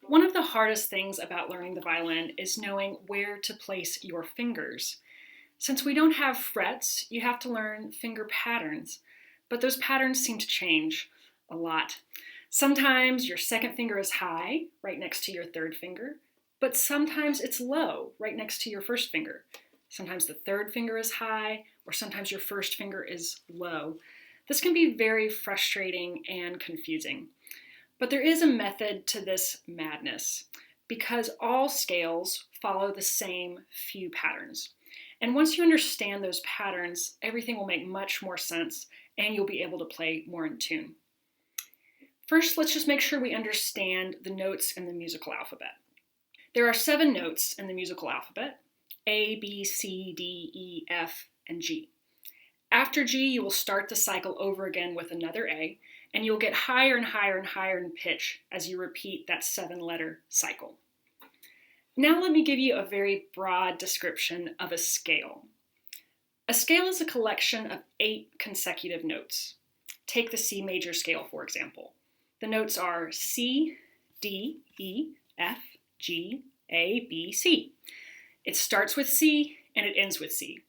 One of the hardest things about learning the violin is knowing where to place your fingers. Since we don't have frets, you have to learn finger patterns, but those patterns seem to change a lot. Sometimes your second finger is high, right next to your third finger, but sometimes it's low, right next to your first finger. Sometimes the third finger is high, or sometimes your first finger is low. This can be very frustrating and confusing. But there is a method to this madness because all scales follow the same few patterns. And once you understand those patterns, everything will make much more sense and you'll be able to play more in tune. First, let's just make sure we understand the notes in the musical alphabet. There are 7 notes in the musical alphabet: A, B, C, D, E, F, and G. After G, you will start the cycle over again with another A, and you'll get higher and higher and higher in pitch as you repeat that 7-letter cycle. Now let me give you a very broad description of a scale. A scale is a collection of 8 consecutive notes. Take the C major scale, for example. The notes are C, D, E, F, G, A, B, C. It starts with C and it ends with C.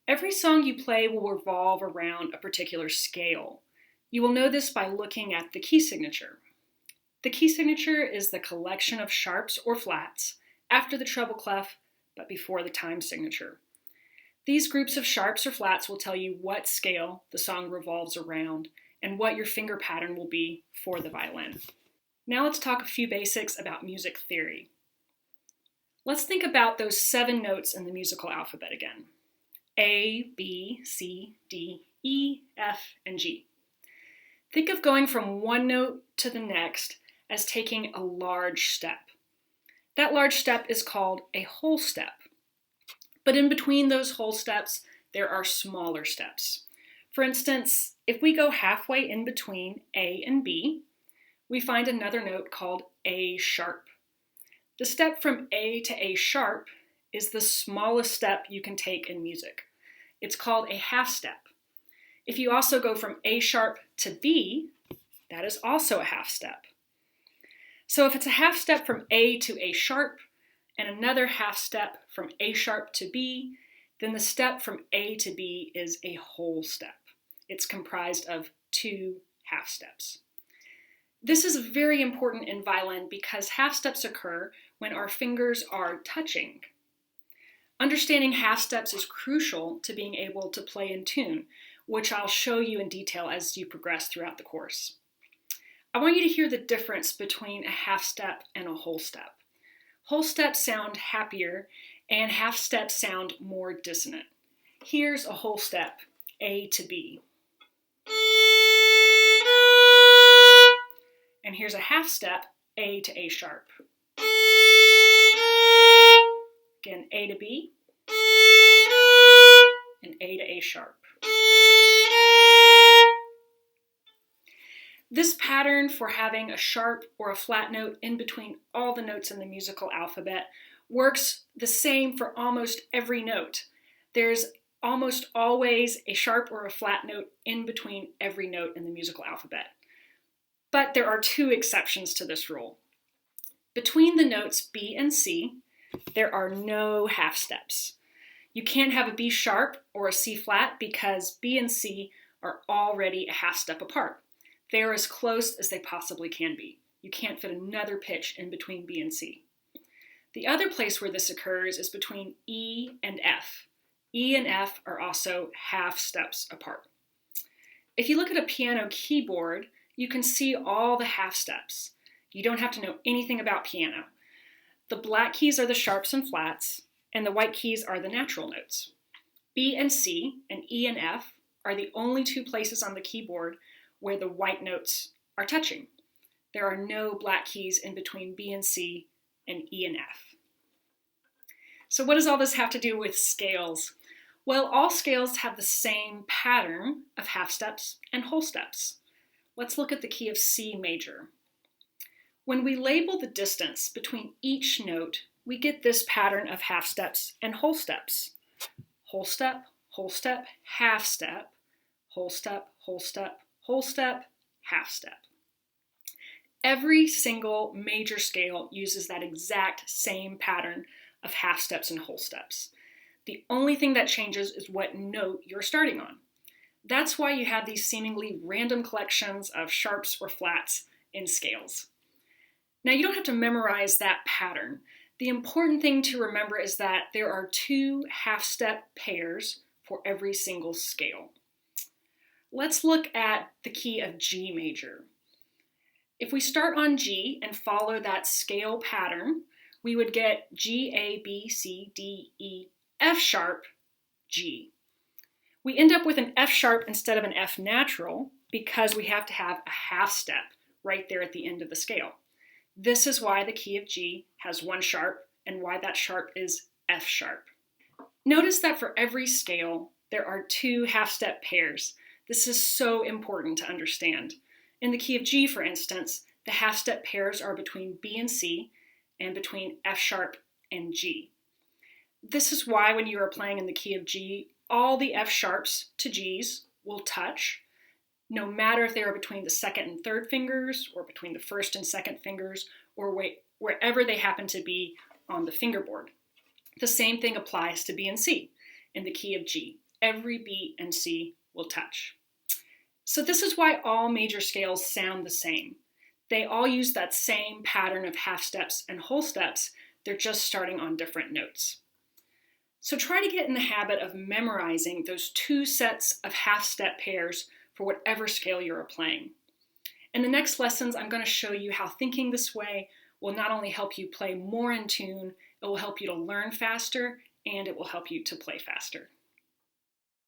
Every song you play will revolve around a particular scale. You will know this by looking at the key signature. The key signature is the collection of sharps or flats after the treble clef, but before the time signature. These groups of sharps or flats will tell you what scale the song revolves around and what your finger pattern will be for the violin. Now let's talk a few basics about music theory. Let's think about those 7 notes in the musical alphabet again. A, B, C, D, E, F, and G. Think of going from one note to the next as taking a large step. That large step is called a whole step. But in between those whole steps, there are smaller steps. For instance, if we go halfway in between A and B, we find another note called A sharp. The step from A to A sharp is the smallest step you can take in music. It's called a half step. If you also go from A sharp to B, that is also a half step. So if it's a half step from A to A sharp and another half step from A sharp to B, then the step from A to B is a whole step. It's comprised of 2 half steps. This is very important in violin because half steps occur when our fingers are touching. Understanding half steps is crucial to being able to play in tune, which I'll show you in detail as you progress throughout the course. I want you to hear the difference between a half step and a whole step. Whole steps sound happier and half steps sound more dissonant. Here's a whole step, A to B. And here's a half step, A to A sharp. Again, A to B, and A to A sharp. This pattern for having a sharp or a flat note in between all the notes in the musical alphabet works the same for almost every note. There's almost always a sharp or a flat note in between every note in the musical alphabet. But there are 2 exceptions to this rule. Between the notes B and C, there are no half steps. You can't have a B sharp or a C flat because B and C are already a half step apart. They're as close as they possibly can be. You can't fit another pitch in between B and C. The other place where this occurs is between E and F. E and F are also half steps apart. If you look at a piano keyboard, you can see all the half steps. You don't have to know anything about piano. The black keys are the sharps and flats, and the white keys are the natural notes. B and C and E and F are the only 2 places on the keyboard where the white notes are touching. There are no black keys in between B and C and E and F. So what does all this have to do with scales? Well, all scales have the same pattern of half steps and whole steps. Let's look at the key of C major. When we label the distance between each note, we get this pattern of half steps and whole steps. Whole step, half step, whole step, whole step, whole step, half step. Every single major scale uses that exact same pattern of half steps and whole steps. The only thing that changes is what note you're starting on. That's why you have these seemingly random collections of sharps or flats in scales. Now, you don't have to memorize that pattern. The important thing to remember is that there are 2 half-step pairs for every single scale. Let's look at the key of G major. If we start on G and follow that scale pattern, we would get G, A, B, C, D, E, F sharp, G. We end up with an F sharp instead of an F natural because we have to have a half step right there at the end of the scale. This is why the key of G has 1 sharp and why that sharp is F sharp. Notice that for every scale, there are 2 half-step pairs. This is so important to understand. In the key of G, for instance, the half-step pairs are between B and C and between F sharp and G. This is why when you are playing in the key of G, all the F sharps to Gs will touch, no matter if they are between the 2nd and 3rd fingers or between the 1st and 2nd fingers or wherever they happen to be on the fingerboard. The same thing applies to B and C in the key of G. Every B and C will touch. So this is why all major scales sound the same. They all use that same pattern of half steps and whole steps. They're just starting on different notes. So try to get in the habit of memorizing those 2 sets of half-step pairs for whatever scale you're playing. In the next lessons, I'm going to show you how thinking this way will not only help you play more in tune, it will help you to learn faster, and it will help you to play faster.